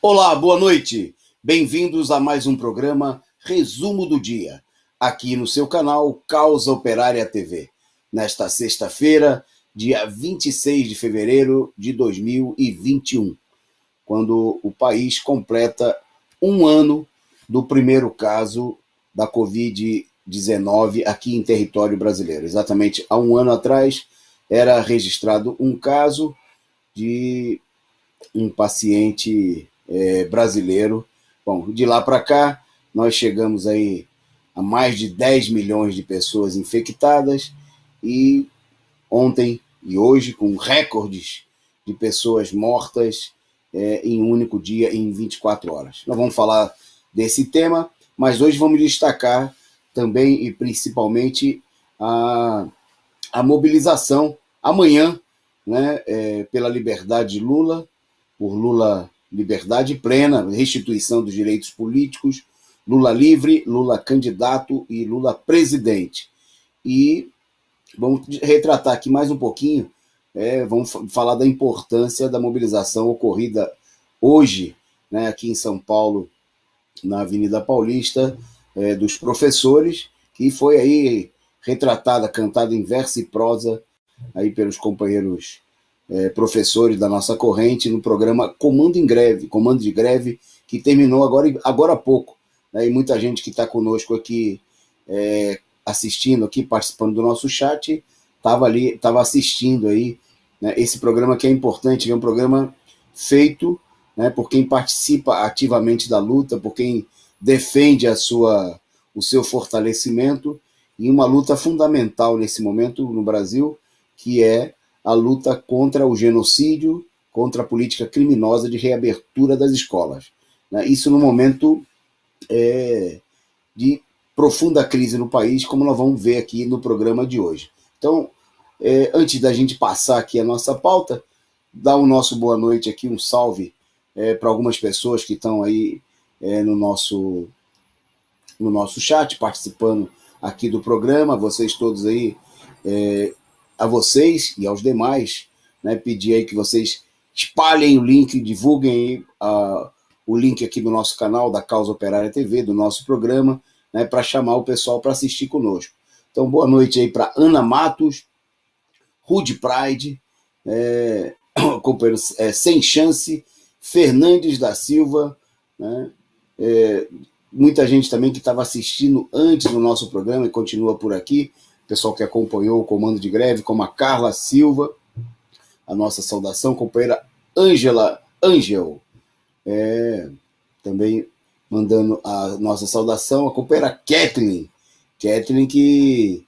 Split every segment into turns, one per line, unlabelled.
Olá, boa noite. Bem-vindos a mais um programa Resumo do Dia, aqui no seu canal Causa Operária TV. Nesta sexta-feira, dia 26 de fevereiro de 2021, quando o país completa um ano do primeiro caso da Covid-19 aqui em território brasileiro. Exatamente há um ano atrás, era registrado um caso de um paciente brasileiro. Bom, de lá para cá, nós chegamos aí a mais de 10 milhões de pessoas infectadas e ontem e hoje com recordes de pessoas mortas em um único dia, em 24 horas. Nós vamos falar desse tema, mas hoje vamos destacar também e principalmente a mobilização amanhã, né, pela liberdade de Lula, por Lula liberdade plena, restituição dos direitos políticos, Lula livre, Lula candidato e Lula presidente. E vamos retratar aqui mais um pouquinho, vamos falar da importância da mobilização ocorrida hoje, né, aqui em São Paulo, na Avenida Paulista, dos professores, que foi aí retratada, cantada em verso e prosa aí pelos companheiros professores da nossa corrente no programa Comando de Greve, que terminou agora há pouco, né? E muita gente que está conosco aqui assistindo, aqui participando do nosso chat, estava assistindo aí, né, esse programa que é importante, que é um programa feito, né, por quem participa ativamente da luta, por quem defende o seu fortalecimento, e uma luta fundamental nesse momento no Brasil, que é a luta contra o genocídio, contra a política criminosa de reabertura das escolas. Né? Isso no momento de profunda crise no país, como nós vamos ver aqui no programa de hoje. Então, antes da gente passar aqui a nossa pauta, dar o nosso boa noite aqui, um salve para algumas pessoas que estão aí no nosso chat, participando aqui do programa, vocês todos aí, a vocês e aos demais, né, pedir aí que vocês espalhem o link, divulguem aí, o link aqui do nosso canal, da Causa Operária TV, do nosso programa, né, para chamar o pessoal para assistir conosco. Então, boa noite aí para Ana Matos, Rude Pride, companheiro Sem Chance, Fernandes da Silva, né, muita gente também que estava assistindo antes do nosso programa e continua por aqui, pessoal que acompanhou o Comando de Greve, como a Carla Silva, a nossa saudação, companheira Angel, também mandando a nossa saudação, a companheira Kathleen que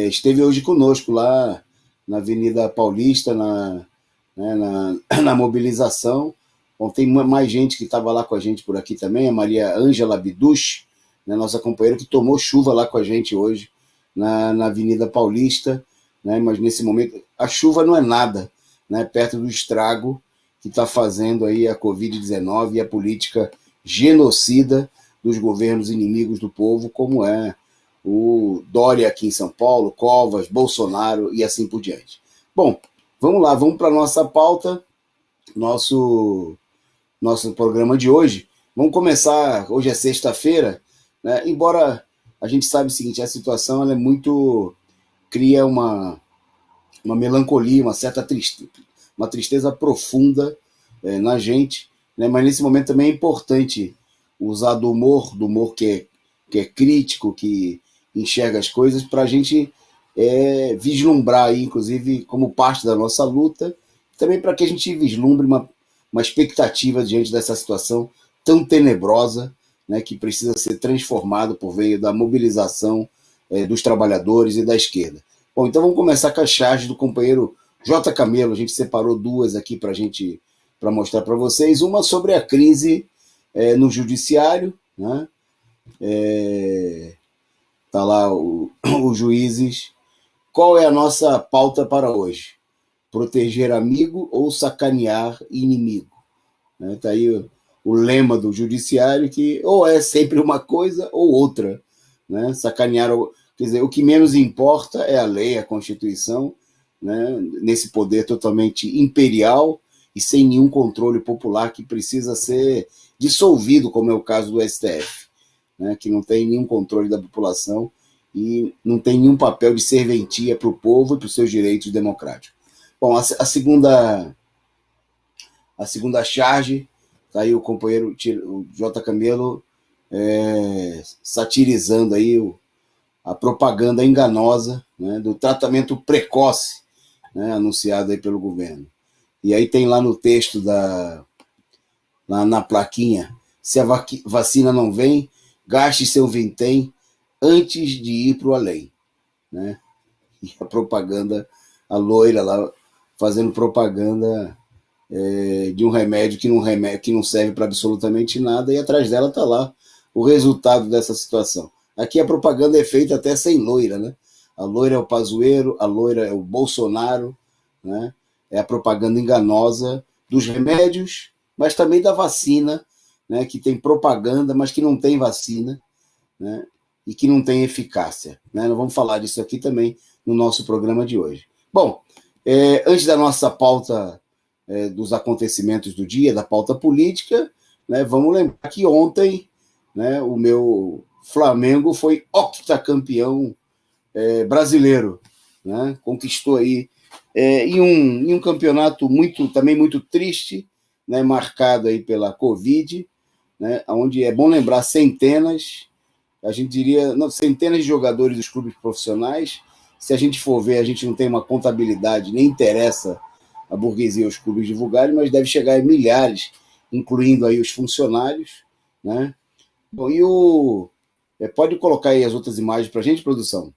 esteve hoje conosco lá na Avenida Paulista, na mobilização. Bom, tem mais gente que estava lá com a gente por aqui também, a Maria Ângela Biduch, né, nossa companheira que tomou chuva lá com a gente hoje, na Avenida Paulista, né, mas nesse momento a chuva não é nada, né, perto do estrago que está fazendo aí a Covid-19 e a política genocida dos governos inimigos do povo, como é o Dória aqui em São Paulo, Covas, Bolsonaro e assim por diante. Bom, vamos lá, vamos para a nossa pauta, nosso programa de hoje. Vamos começar, hoje é sexta-feira, né, embora a gente sabe o seguinte, a situação ela cria uma melancolia, uma certa tristeza, uma tristeza profunda na gente, né? Mas nesse momento também é importante usar do humor que é crítico, que enxerga as coisas, para a gente vislumbrar, aí, inclusive, como parte da nossa luta, também para que a gente vislumbre uma expectativa diante dessa situação tão tenebrosa, né, que precisa ser transformado por meio da mobilização dos trabalhadores e da esquerda. Bom, então vamos começar com a charge do companheiro J. Camelo. A gente separou duas aqui para mostrar para vocês. Uma sobre a crise no judiciário, né? Tá lá os juízes. Qual é a nossa pauta para hoje? Proteger amigo ou sacanear inimigo? Né? Tá aí o lema do judiciário, que ou é sempre uma coisa ou outra, né? Sacanear, quer dizer, o que menos importa é a lei, a Constituição, né? Nesse poder totalmente imperial e sem nenhum controle popular, que precisa ser dissolvido, como é o caso do STF, né, que não tem nenhum controle da população e não tem nenhum papel de serventia para o povo e para os seus direitos democráticos. Bom, a segunda charge, está aí o companheiro o J. Camelo satirizando aí a propaganda enganosa, né, do tratamento precoce, né, anunciado aí pelo governo. E aí tem lá no texto, lá na plaquinha, se a vacina não vem, gaste seu vintém antes de ir para o além. Né? E a propaganda, a loira lá, fazendo propaganda de um remédio que não serve para absolutamente nada, e atrás dela está lá o resultado dessa situação. Aqui a propaganda é feita até sem loira, né? A loira é o Pazuello, a loira é o Bolsonaro, né? É a propaganda enganosa dos remédios, mas também da vacina, né? Que tem propaganda, mas que não tem vacina, né? E que não tem eficácia, né? Nós vamos falar disso aqui também no nosso programa de hoje. Bom, antes da nossa pauta dos acontecimentos do dia, da pauta política, né? Vamos lembrar que ontem, né, o meu Flamengo foi octacampeão brasileiro, né? Conquistou aí em um campeonato também muito triste, né? Marcado aí pela Covid, né? Onde é bom lembrar centenas, a gente diria, não, centenas de jogadores dos clubes profissionais. Se a gente for ver, a gente não tem uma contabilidade, nem interessa a burguesia os clubes divulgarem, mas deve chegar a milhares, incluindo aí os funcionários, né? Bom, pode colocar aí as outras imagens para a gente, produção?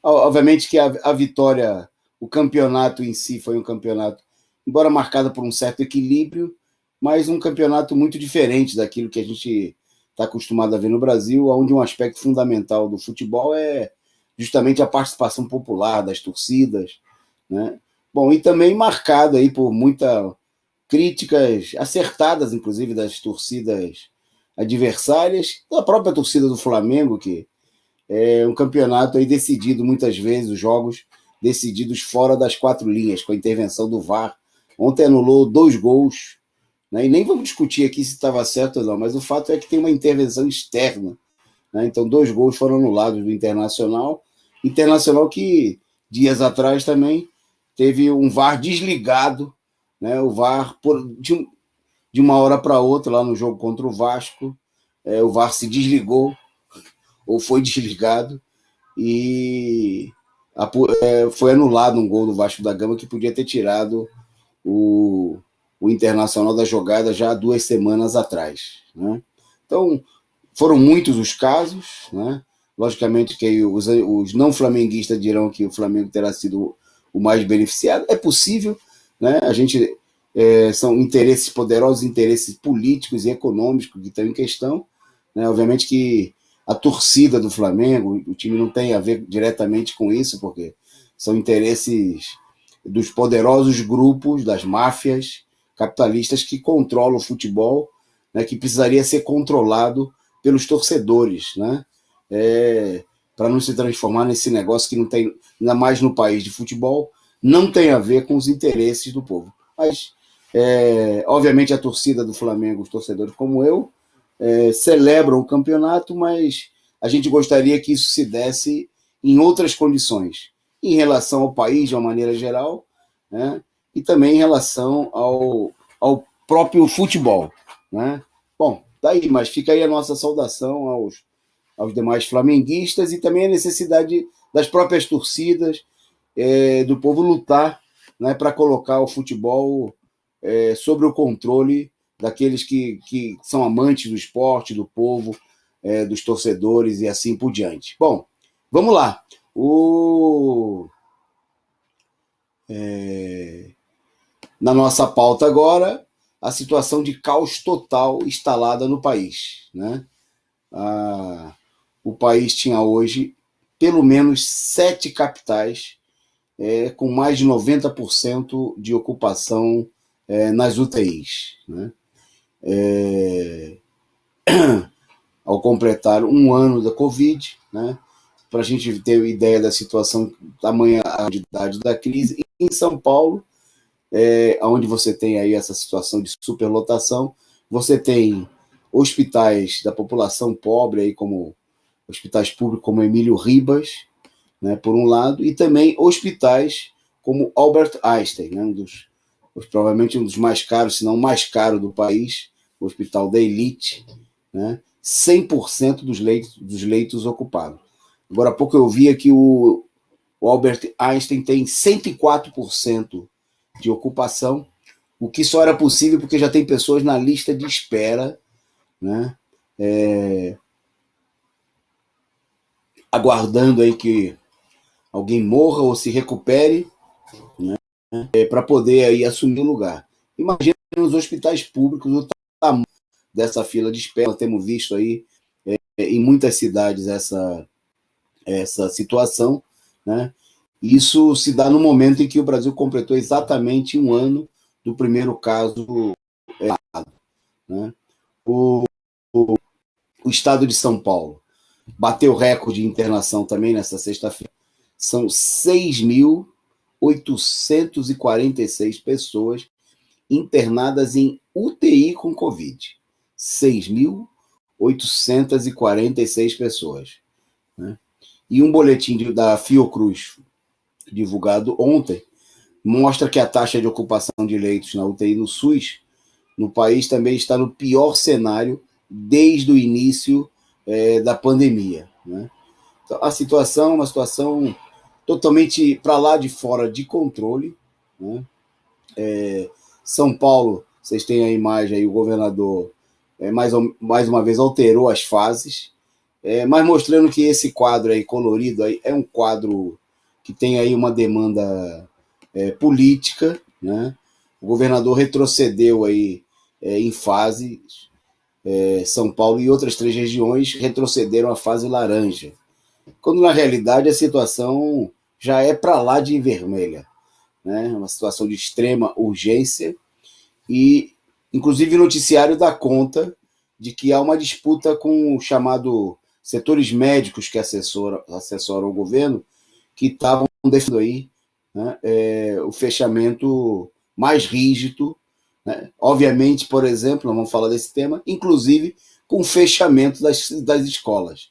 Obviamente que a vitória, o campeonato em si foi um campeonato, embora marcado por um certo equilíbrio, mas um campeonato muito diferente daquilo que a gente está acostumado a ver no Brasil, onde um aspecto fundamental do futebol é justamente a participação popular das torcidas, né? Bom, e também marcado aí por muitas críticas acertadas, inclusive, das torcidas adversárias, da própria torcida do Flamengo, que é um campeonato aí decidido muitas vezes, os jogos decididos fora das quatro linhas, com a intervenção do VAR. Ontem anulou 2 gols, né? E nem vamos discutir aqui se estava certo ou não, mas o fato é que tem uma intervenção externa, né? Então 2 gols foram anulados do Internacional que dias atrás também teve um VAR desligado, né? O VAR de uma hora para outra lá no jogo contra o Vasco, o VAR se desligou ou foi desligado e foi anulado um gol do Vasco da Gama que podia ter tirado o Internacional da jogada já há 2 semanas atrás, né? Então, foram muitos os casos, né? Logicamente que os não flamenguistas dirão que o Flamengo terá sido o mais beneficiado. É possível, né? A gente são interesses poderosos, interesses políticos e econômicos que estão em questão, né? Obviamente que a torcida do Flamengo, o time não tem a ver diretamente com isso, porque são interesses dos poderosos grupos, das máfias capitalistas que controlam o futebol, né, que precisaria ser controlado pelos torcedores, né, para não se transformar nesse negócio que não tem, ainda mais no país de futebol, não tem a ver com os interesses do povo. Mas, obviamente, a torcida do Flamengo, os torcedores como eu, celebram o campeonato, mas a gente gostaria que isso se desse em outras condições, em relação ao país de uma maneira geral, né, e também em relação ao próprio futebol, né? Bom, daí, mas fica aí a nossa saudação aos demais flamenguistas e também a necessidade das próprias torcidas, do povo lutar, né, para colocar o futebol sobre o controle daqueles que são amantes do esporte, do povo, dos torcedores e assim por diante. Bom, vamos lá. Na nossa pauta agora, a situação de caos total instalada no país, né? O país tinha hoje pelo menos 7 capitais com mais de 90% de ocupação nas UTIs, né? Ao completar um ano da Covid, né? Para a gente ter ideia da situação, tamanha a idade da crise, em São Paulo onde você tem aí essa situação de superlotação, você tem hospitais da população pobre, aí como hospitais públicos como Emílio Ribas, né, por um lado, e também hospitais como Albert Einstein, né, provavelmente um dos mais caros, se não o mais caro do país, o hospital da elite, né, 100% dos leitos ocupados. Agora há pouco eu vi aqui o Albert Einstein tem 104% de ocupação, o que só era possível porque já tem pessoas na lista de espera, né, aguardando aí que alguém morra ou se recupere, né, para poder aí assumir o lugar. Imagina nos hospitais públicos o tamanho dessa fila de espera. Nós temos visto aí em muitas cidades essa situação, né? Isso se dá no momento em que o Brasil completou exatamente um ano do primeiro caso, né? O estado de São Paulo bateu recorde de internação também nessa sexta-feira. São 6.846 pessoas internadas em UTI com Covid. 6.846 pessoas, né? E um boletim da Fiocruz, divulgado ontem, mostra que a taxa de ocupação de leitos na UTI no SUS, no país, também está no pior cenário desde o início da pandemia, né? Então, a situação é uma situação totalmente para lá de fora de controle, né? São Paulo, vocês têm a imagem aí, o governador mais uma vez alterou as fases, mas mostrando que esse quadro aí colorido aí é um quadro que tem aí uma demanda política, né? O governador retrocedeu aí em fases, São Paulo e outras 3 regiões retrocederam à fase laranja, quando na realidade a situação já é para lá de vermelha, né? Uma situação de extrema urgência e, inclusive, o noticiário dá conta de que há uma disputa com o chamado setores médicos que assessoram o governo, que estavam defendendo aí, né, o fechamento mais rígido, né? Obviamente, por exemplo, nós vamos falar desse tema, inclusive com o fechamento das escolas,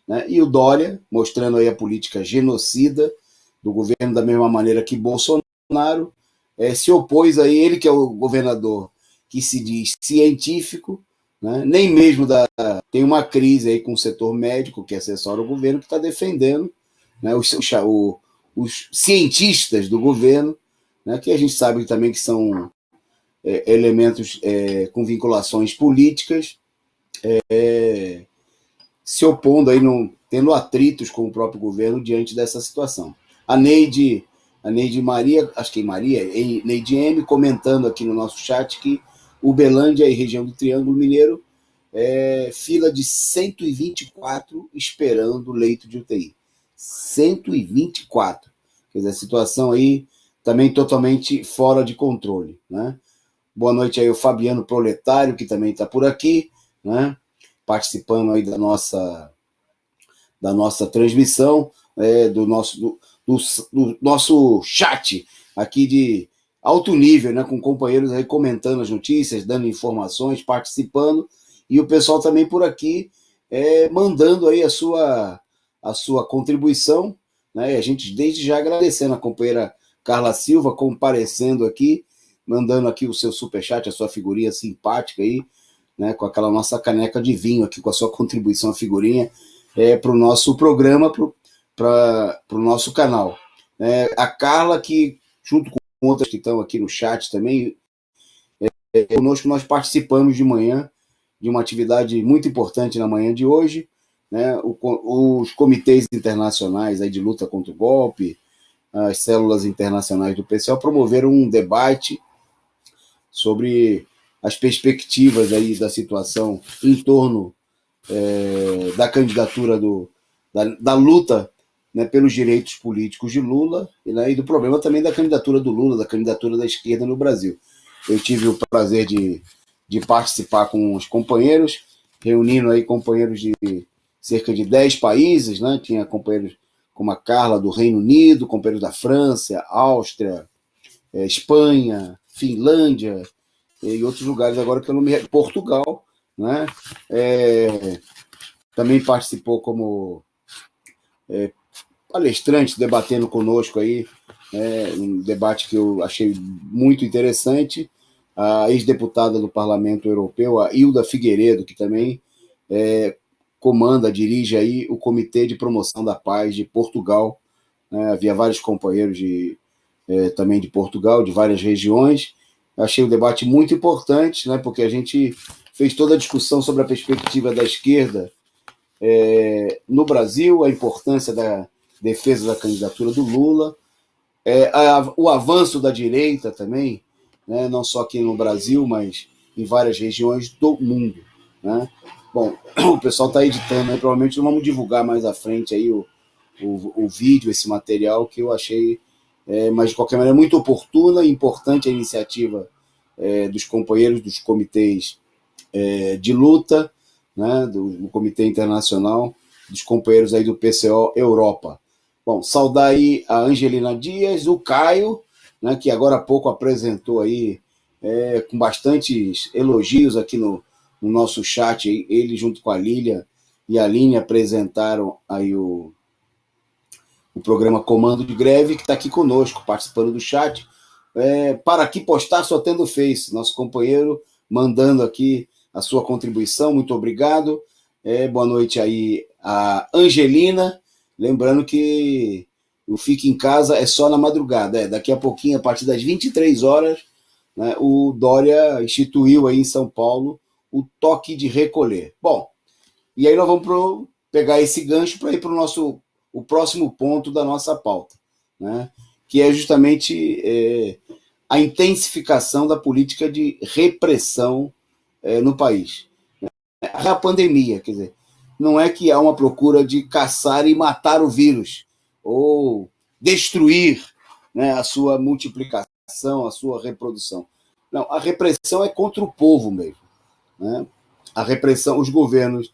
né? E o Dória, mostrando aí a política genocida do governo, da mesma maneira que Bolsonaro se opôs a ele, que é o governador que se diz científico, né? Nem mesmo tem uma crise aí com o setor médico que assessora o governo, que está defendendo, né, os cientistas do governo, né, que a gente sabe também que são elementos com vinculações políticas, se opondo aí, tendo atritos com o próprio governo diante dessa situação. A Neide Maria, acho que Neide M, comentando aqui no nosso chat que Uberlândia e região do Triângulo Mineiro, fila de 124 esperando leito de UTI. 124. Quer dizer, a situação aí também totalmente fora de controle, né? Boa noite aí o Fabiano Proletário, que também está por aqui, né? Participando aí da nossa transmissão, do nosso chat aqui de alto nível, né, com companheiros aí comentando as notícias, dando informações, participando, e o pessoal também por aqui mandando aí a sua contribuição, né? E a gente desde já agradecendo a companheira Carla Silva comparecendo aqui, mandando aqui o seu superchat, a sua figurinha simpática aí, né, com aquela nossa caneca de vinho aqui, com a sua contribuição, a figurinha, para o nosso programa, para o nosso canal. A Carla, que junto com outras que estão aqui no chat também, conosco nós participamos de manhã de uma atividade muito importante na manhã de hoje, né? Os comitês internacionais aí de luta contra o golpe, as células internacionais do PCO promoveram um debate sobre as perspectivas aí da situação em torno da candidatura da luta, né, pelos direitos políticos de Lula, né, e do problema também da candidatura do Lula, da candidatura da esquerda no Brasil. Eu tive o prazer de participar com os companheiros, reunindo aí companheiros de cerca de 10 países, né? Tinha companheiros como a Carla do Reino Unido, companheiros da França, Áustria, Espanha, Finlândia e outros lugares agora que eu não me recordo, Portugal, né? Também participou como palestrante, debatendo conosco aí, um debate que eu achei muito interessante. A ex-deputada do Parlamento Europeu, a Hilda Figueiredo, que também comanda, dirige aí o Comitê de Promoção da Paz de Portugal. Havia vários companheiros também de Portugal, de várias regiões. Achei o debate muito importante, né, porque a gente fez toda a discussão sobre a perspectiva da esquerda no Brasil, a importância da defesa da candidatura do Lula, o avanço da direita também, né, não só aqui no Brasil, mas em várias regiões do mundo, né? Bom, o pessoal está editando, né? Provavelmente vamos divulgar mais à frente aí o vídeo, esse material que eu achei, mas de qualquer maneira, muito oportuna e importante a iniciativa dos companheiros dos comitês de luta, né, do Comitê Internacional, dos companheiros aí do PCO Europa. Bom, saudar aí a Angelina Dias, o Caio, né, que agora há pouco apresentou aí com bastantes elogios aqui no nosso chat, ele junto com a Lília e a Aline apresentaram aí o programa Comando de Greve, que está aqui conosco, participando do chat. Para aqui postar só tendo Face, nosso companheiro mandando aqui a sua contribuição, muito obrigado. Boa noite aí a Angelina, lembrando que o Fique em Casa é só na madrugada, daqui a pouquinho, a partir das 23 horas, né, o Dória instituiu aí em São Paulo o toque de recolher. Bom, e aí nós vamos pegar esse gancho para ir para o próximo ponto da nossa pauta, né, que é justamente a intensificação da política de repressão no país. A pandemia, quer dizer, não é que há uma procura de caçar e matar o vírus, ou destruir, né, a sua multiplicação, a sua reprodução. Não, a repressão é contra o povo mesmo, né? A repressão, os governos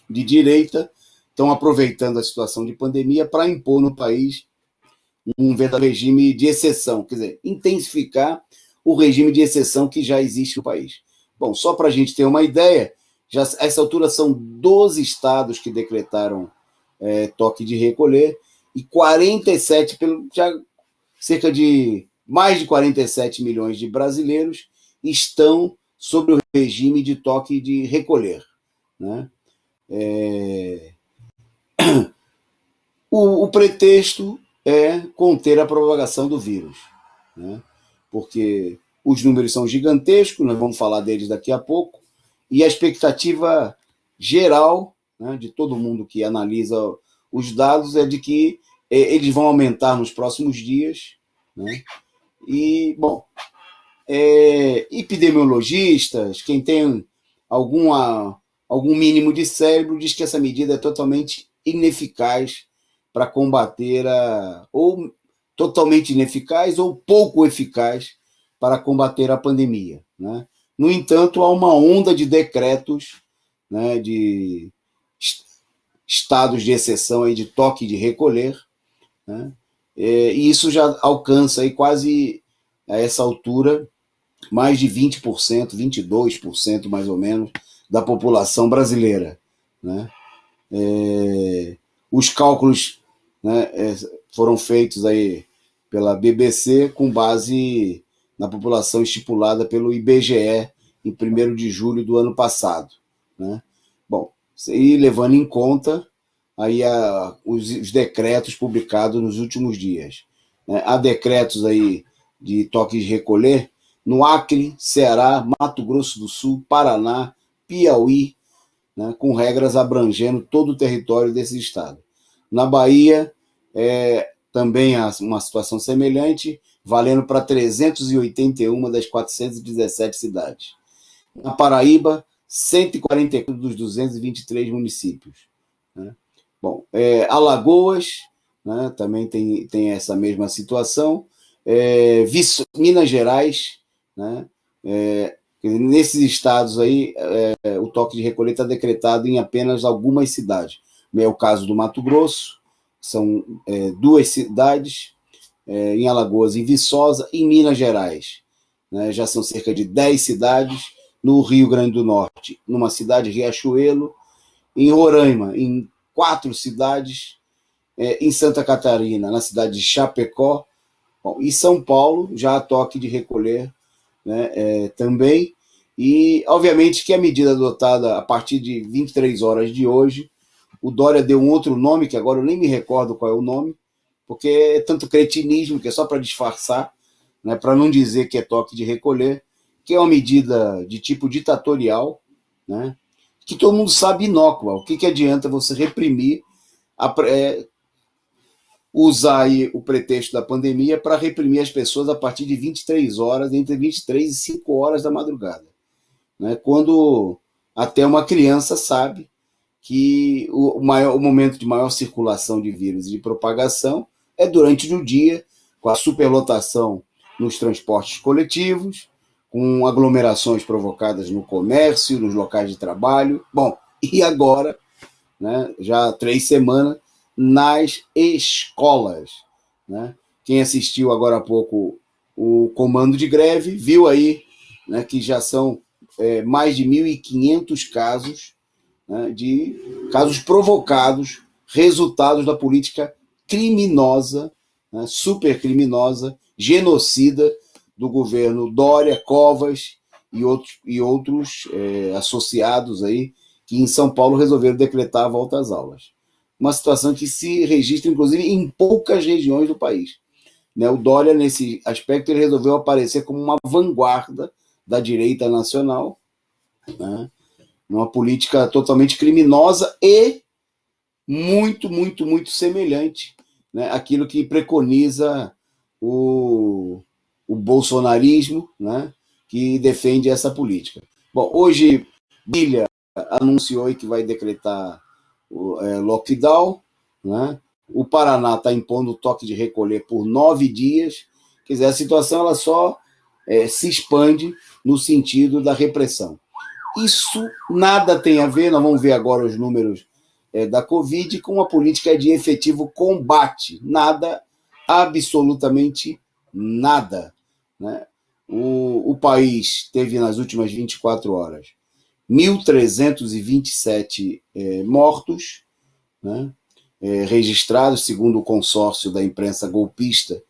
de direita estão aproveitando a situação de pandemia para impor no país um verdadeiro regime de exceção, quer dizer, intensificar o regime de exceção que já existe no país. Bom, só para a gente ter uma ideia, já a essa altura são 12 estados que decretaram toque de recolher e 47, já cerca de mais de 47 milhões de brasileiros estão sobre o regime de toque de recolher, né? O pretexto é conter a propagação do vírus, né? Porque os números são gigantescos, nós vamos falar deles daqui a pouco, e a expectativa geral, né, de todo mundo que analisa os dados é de que eles vão aumentar nos próximos dias, né? E, bom, epidemiologistas, quem tem algum mínimo de cérebro, diz que essa medida é totalmente ineficaz para combater ou totalmente ineficaz ou pouco eficaz para combater a pandemia, né? No entanto, há uma onda de decretos, né, de estados de exceção, aí, de toque de recolher, né? E isso já alcança aí quase, a essa altura, mais de 20%, 22% mais ou menos, da população brasileira, né? Os cálculos, né, foram feitos aí pela BBC com base na população estipulada pelo IBGE em 1º de julho do ano passado, né? Bom, e levando em conta aí os decretos publicados nos últimos dias, né? Há decretos aí de toque de recolher no Acre, Ceará, Mato Grosso do Sul, Paraná, Piauí, né, com regras abrangendo todo o território desse estado. Na Bahia, também há uma situação semelhante, valendo para 381 das 417 cidades. Na Paraíba, 144 dos 223 municípios, né? Bom, Alagoas, né, também tem essa mesma situação. Minas Gerais, né, nesses estados aí, o toque de recolher está decretado em apenas algumas cidades. É o caso do Mato Grosso, são 2 cidades, em Alagoas, em Viçosa, em Minas Gerais. Né? Já são cerca de 10 cidades, no Rio Grande do Norte, numa cidade, Riachuelo, em Roraima, em 4 cidades, em Santa Catarina, na cidade de Chapecó. Bom, e São Paulo, já há toque de recolher, né, também. E, obviamente, que a medida adotada a partir de 23 horas de hoje, o Dória deu um outro nome, que agora eu nem me recordo qual é o nome, porque é tanto cretinismo, que é só para disfarçar, né, para não dizer que é toque de recolher, que é uma medida de tipo ditatorial, né, que todo mundo sabe inócua. O que adianta você reprimir, usar aí o pretexto da pandemia para reprimir as pessoas a partir de 23 horas, entre 23 e 5 horas da madrugada, né, quando até uma criança sabe que o momento de maior circulação de vírus e de propagação é durante o dia, com a superlotação nos transportes coletivos, com aglomerações provocadas no comércio, nos locais de trabalho. Bom, e agora, né, já há 3 semanas, nas escolas. Né? Quem assistiu agora há pouco o comando de greve viu aí, né, que já são mais de 1.500 casos, né, de casos provocados, resultados da política criminosa, né, super criminosa, genocida do governo Dória, Covas e outros associados aí, que em São Paulo resolveram decretar a volta às aulas. Uma situação que se registra, inclusive, em poucas regiões do país. Né, o Dória, nesse aspecto, ele resolveu aparecer como uma vanguarda da direita nacional, né, uma política totalmente criminosa e muito, muito, muito semelhante, né, àquilo que preconiza o bolsonarismo, né, que defende essa política. Bom, hoje, Brasília anunciou que vai decretar o lockdown, né? O Paraná está impondo toque de recolher por 9 dias. Quer dizer, a situação ela só se expande no sentido da repressão. Isso nada tem a ver, nós vamos ver agora os números da Covid, com uma política de efetivo combate. Nada, absolutamente nada. Né? O país teve nas últimas 24 horas 1.327 mortos, né? Registrados, segundo o consórcio da imprensa golpista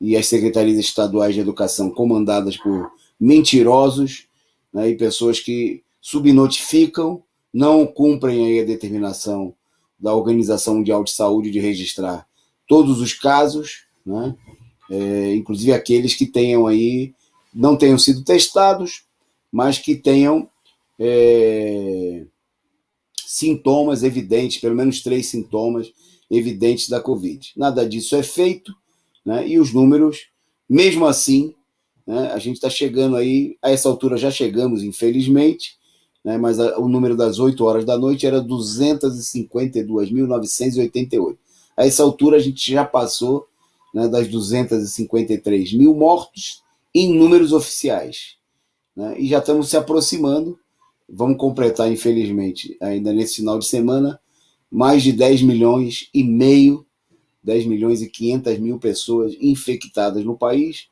e as secretarias estaduais de educação comandadas por mentirosos, né, e pessoas que subnotificam, não cumprem aí a determinação da Organização Mundial de Saúde de registrar todos os casos, né, inclusive aqueles que tenham aí, não tenham sido testados, mas que tenham sintomas evidentes, pelo menos 3 sintomas evidentes da Covid. Nada disso é feito, né, e os números, mesmo assim, né, a gente está chegando aí, a essa altura já chegamos, infelizmente, né, mas o número das 8 horas da noite era 252.988. A essa altura a gente já passou, né, das 253 mil mortos em números oficiais. Né, e já estamos se aproximando, vamos completar, infelizmente, ainda nesse final de semana, mais de 10 milhões e meio, 10 milhões e 500 mil pessoas infectadas no país,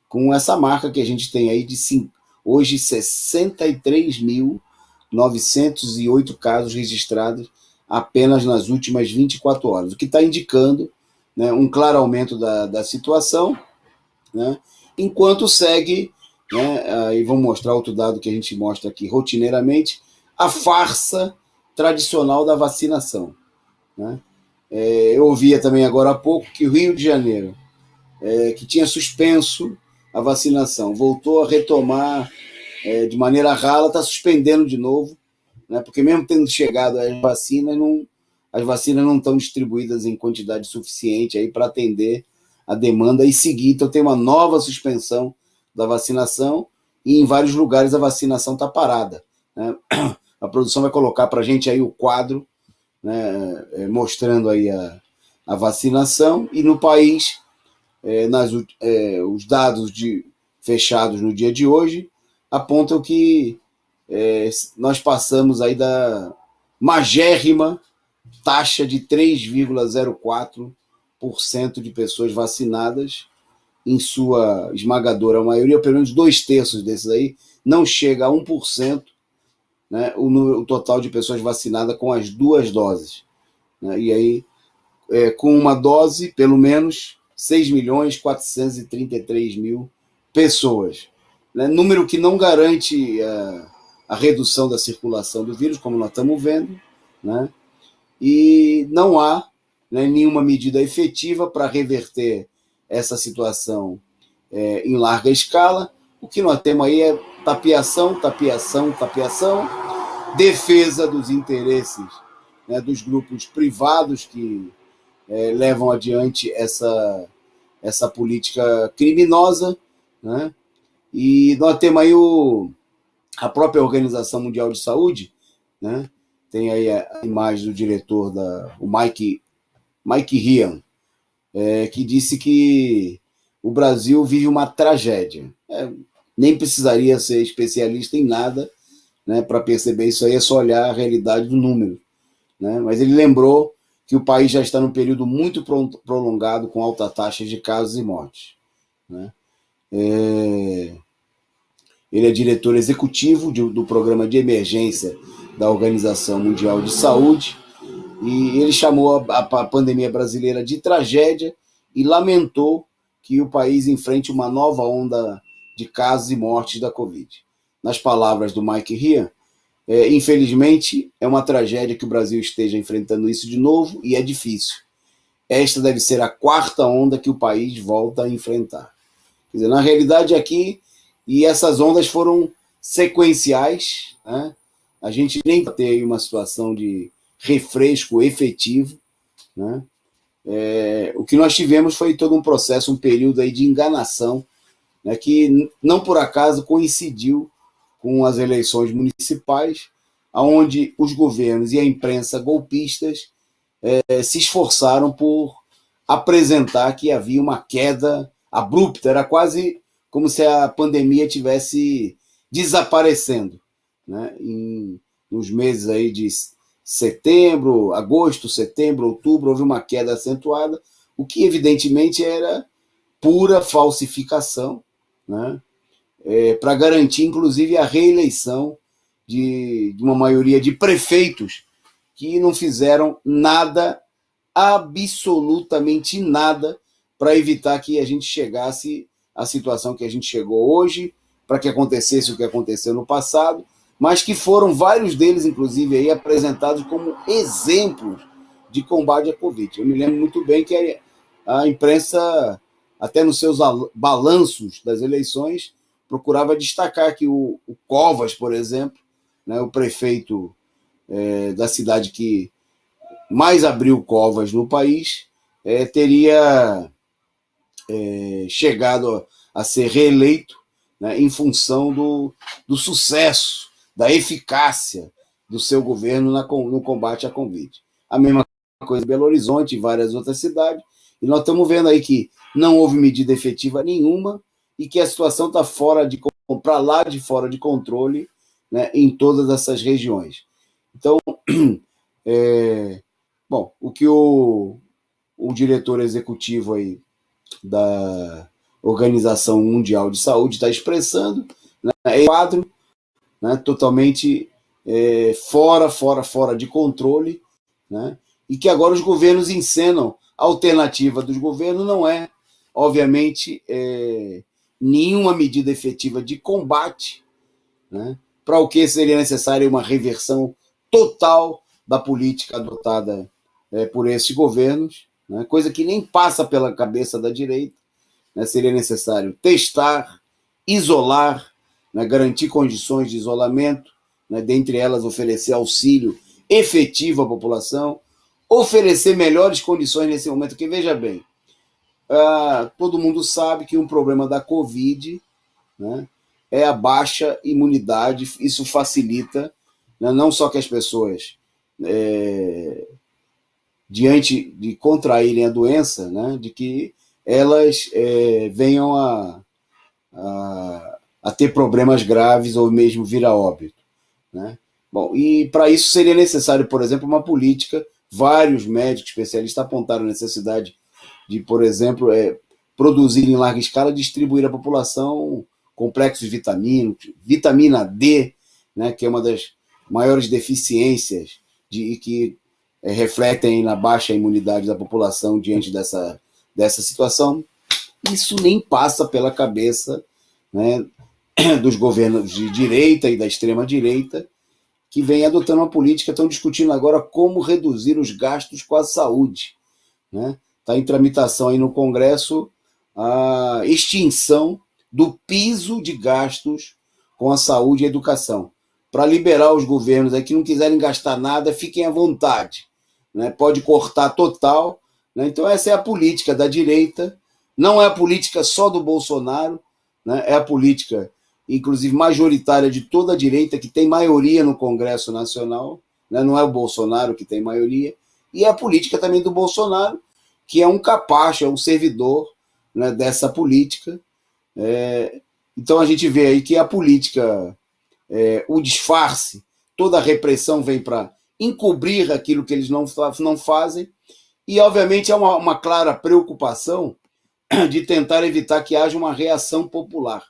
com essa marca que a gente tem aí de hoje 63.908 casos registrados apenas nas últimas 24 horas, o que está indicando, né, um claro aumento da situação, né, enquanto segue, né, e vamos mostrar outro dado que a gente mostra aqui rotineiramente, a farsa tradicional da vacinação. Né? Eu ouvia também agora há pouco que o Rio de Janeiro, que tinha suspenso a vacinação, voltou a retomar de maneira rala, está suspendendo de novo, né? Porque mesmo tendo chegado as vacinas não estão distribuídas em quantidade suficiente aí para atender a demanda e seguir. Então tem uma nova suspensão da vacinação e em vários lugares a vacinação está parada. Né? A produção vai colocar para a gente aí o quadro, né, mostrando aí a vacinação, e no país, os dados fechados no dia de hoje apontam que nós passamos aí da magérrima taxa de 3,04 de pessoas vacinadas, em sua esmagadora maioria, pelo menos 2/3 desses aí, não chega a 1%, né, o total de pessoas vacinadas com as 2 doses. Né, e aí, com uma dose, pelo menos 6.433.000 pessoas. Né, número que não garante a redução da circulação do vírus, como nós estamos vendo, né, e não há, né, nenhuma medida efetiva para reverter essa situação em larga escala. O que nós temos aí é tapeação, tapeação, tapeação, defesa dos interesses, né, dos grupos privados que levam adiante essa política criminosa, né? E nós temos aí a própria Organização Mundial de Saúde, né? Tem aí a imagem do diretor, o Mike Ryan, que disse que o Brasil vive uma tragédia. Nem precisaria ser especialista em nada, né, para perceber isso aí, é só olhar a realidade do número. Né? Mas ele lembrou que o país já está num período muito prolongado com alta taxa de casos e mortes. Né? Ele é diretor executivo do programa de emergência da Organização Mundial de Saúde, e ele chamou a pandemia brasileira de tragédia e lamentou que o país enfrente uma nova onda de casos e mortes da Covid. Nas palavras do Mike Ryan, infelizmente, é uma tragédia que o Brasil esteja enfrentando isso de novo e é difícil. Esta deve ser a 4ª onda que o país volta a enfrentar. Quer dizer, na realidade aqui, e essas ondas foram sequenciais, né? A gente nem tem uma situação de refresco efetivo, né? O que nós tivemos foi todo um processo, um período aí de enganação, né, que não por acaso coincidiu com as eleições municipais, onde os governos e a imprensa golpistas se esforçaram por apresentar que havia uma queda abrupta, era quase como se a pandemia tivesse desaparecendo, né? Nos meses aí de agosto, setembro, outubro, houve uma queda acentuada, o que evidentemente era pura falsificação, né? Para garantir, inclusive, a reeleição de uma maioria de prefeitos que não fizeram nada, absolutamente nada, para evitar que a gente chegasse à situação que a gente chegou hoje, para que acontecesse o que aconteceu no passado, mas que foram vários deles, inclusive, aí, apresentados como exemplos de combate à Covid. Eu me lembro muito bem que a imprensa, até nos seus balanços das eleições, procurava destacar que o Covas, por exemplo, né, o prefeito da cidade que mais abriu covas no país, teria chegado a ser reeleito, né, em função do sucesso, da eficácia do seu governo no combate à Covid. A mesma coisa em Belo Horizonte e várias outras cidades, e nós estamos vendo aí que não houve medida efetiva nenhuma e que a situação está para lá de fora de controle, né, em todas essas regiões. Então, bom, o que o diretor executivo aí da Organização Mundial de Saúde está expressando, né, é um quadro, né, totalmente fora de controle, né, e que agora os governos encenam. A alternativa dos governos não é, obviamente, nenhuma medida efetiva de combate, né, para o que seria necessária uma reversão total da política adotada por esses governos, né, coisa que nem passa pela cabeça da direita. Né, seria necessário testar, isolar, né, garantir condições de isolamento, né, dentre elas oferecer auxílio efetivo à população, oferecer melhores condições nesse momento, porque veja bem, todo mundo sabe que um problema da Covid, né, é a baixa imunidade. Isso facilita, né, não só que as pessoas, diante de contraírem a doença, né, de que elas venham a ter problemas graves ou mesmo vir a óbito. Né? Bom, e para isso seria necessário, por exemplo, uma política. Vários médicos especialistas apontaram a necessidade de, por exemplo, produzir em larga escala, distribuir à população complexos vitamínicos, vitamina D, né, que é uma das maiores deficiências que refletem na baixa imunidade da população diante dessa situação. Isso nem passa pela cabeça, né, dos governos de direita e da extrema-direita, que vem adotando uma política, estão discutindo agora como reduzir os gastos com a saúde. Né? Está em tramitação aí no Congresso a extinção do piso de gastos com a saúde e a educação, para liberar os governos aí que não quiserem gastar nada, fiquem à vontade. Né? Pode cortar total. Né? Então essa é a política da direita, não é a política só do Bolsonaro, né? É a política, inclusive, majoritária de toda a direita, que tem maioria no Congresso Nacional, né? Não é o Bolsonaro que tem maioria, e é a política também do Bolsonaro, que é um capacho, é um servidor, né, dessa política. Então a gente vê aí que a política, o disfarce, toda a repressão vem para encobrir aquilo que eles não fazem, e obviamente há uma clara preocupação de tentar evitar que haja uma reação popular,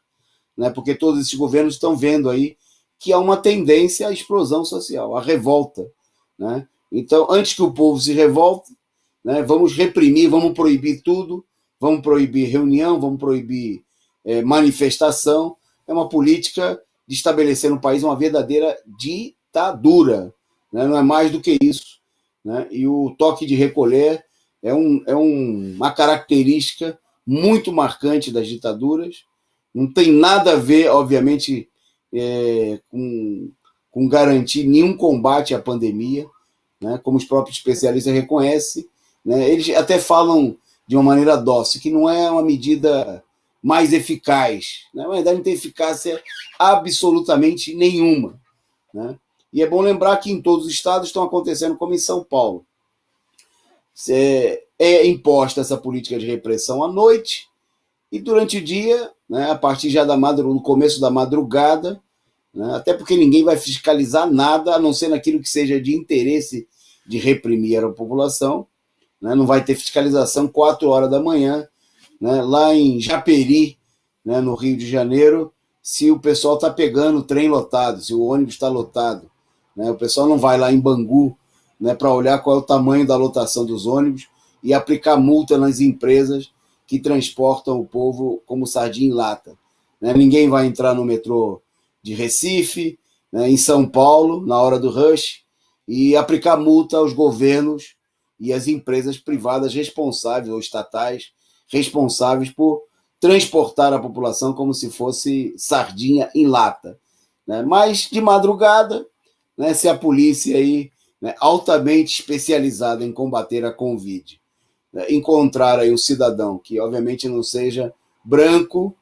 né? Porque todos esses governos estão vendo aí que há uma tendência à explosão social, à revolta. Né? Então, antes que o povo se revolte, né, vamos reprimir, vamos proibir tudo, vamos proibir reunião, vamos proibir manifestação. É uma política de estabelecer no país uma verdadeira ditadura. Né? Não é mais do que isso. Né? E o toque de recolher é uma característica muito marcante das ditaduras. Não tem nada a ver, obviamente, com garantir nenhum combate à pandemia, né? Como os próprios especialistas reconhecem. Né? Eles até falam de uma maneira dócil, que não é uma medida mais eficaz. Né? Na verdade, não tem eficácia absolutamente nenhuma. Né? E é bom lembrar que em todos os estados estão acontecendo, como em São Paulo. É imposta essa política de repressão à noite, e durante o dia, né, a partir já no começo da madrugada, né, até porque ninguém vai fiscalizar nada, a não ser naquilo que seja de interesse de reprimir a população. Né, não vai ter fiscalização 4 horas da manhã, né, lá em Japeri, né, no Rio de Janeiro, se o pessoal está pegando o trem lotado, se o ônibus está lotado. Né, o pessoal não vai lá em Bangu, né, para olhar qual é o tamanho da lotação dos ônibus e aplicar multa nas empresas que transportam o povo como sardinha em lata. Né? Ninguém vai entrar no metrô de Recife, né, em São Paulo, na hora do rush, e aplicar multa aos governos e às empresas privadas responsáveis, ou estatais, responsáveis por transportar a população como se fosse sardinha em lata. Né? Mas, de madrugada, né, se a polícia aí, né, altamente especializada em combater a Covid, né, encontrar aí um cidadão que, obviamente, não seja branco,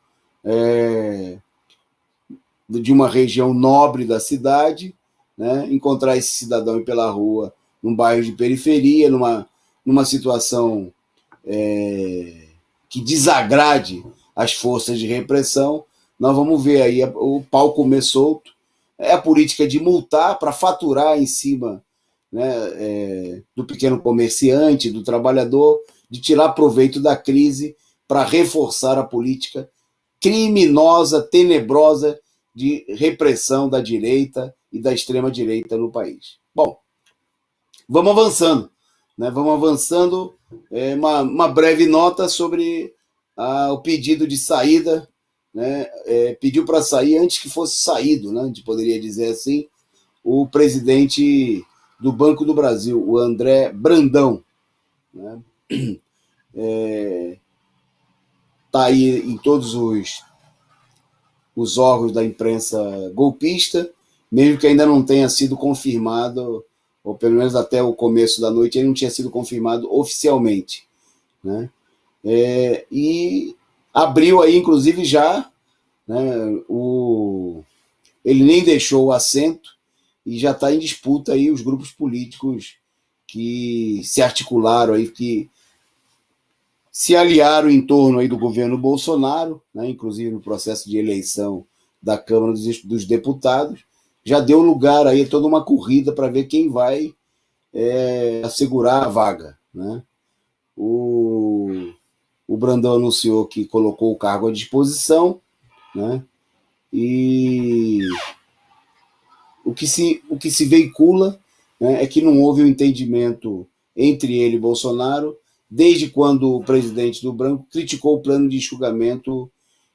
de uma região nobre da cidade, né, encontrar esse cidadão pela rua, num bairro de periferia, numa situação que desagrade as forças de repressão, nós vamos ver aí o pau comer solto. É a política de multar para faturar em cima, né, do pequeno comerciante, do trabalhador, de tirar proveito da crise para reforçar a política criminosa, tenebrosa de repressão da direita e da extrema-direita no país. Bom, vamos avançando. Né? Vamos avançando. Uma breve nota sobre o pedido de saída. Né? Pediu para sair antes que fosse saído, né? A gente poderia dizer assim, o presidente do Banco do Brasil, o André Brandão. Né? Está aí em todos os órgãos da imprensa golpista, mesmo que ainda não tenha sido confirmado, ou pelo menos até o começo da noite, ele não tinha sido confirmado oficialmente. Né? E abriu aí, inclusive, já, né, ele nem deixou o assento e já está em disputa aí os grupos políticos que se articularam aí, que se aliaram em torno aí do governo Bolsonaro, né, inclusive no processo de eleição da Câmara dos Deputados, já deu lugar aí a toda uma corrida para ver quem vai assegurar a vaga. Né? o Brandão anunciou que colocou o cargo à disposição, né? E o que se veicula, né, é que não houve um entendimento entre ele e Bolsonaro desde quando o presidente do banco criticou o plano de enxugamento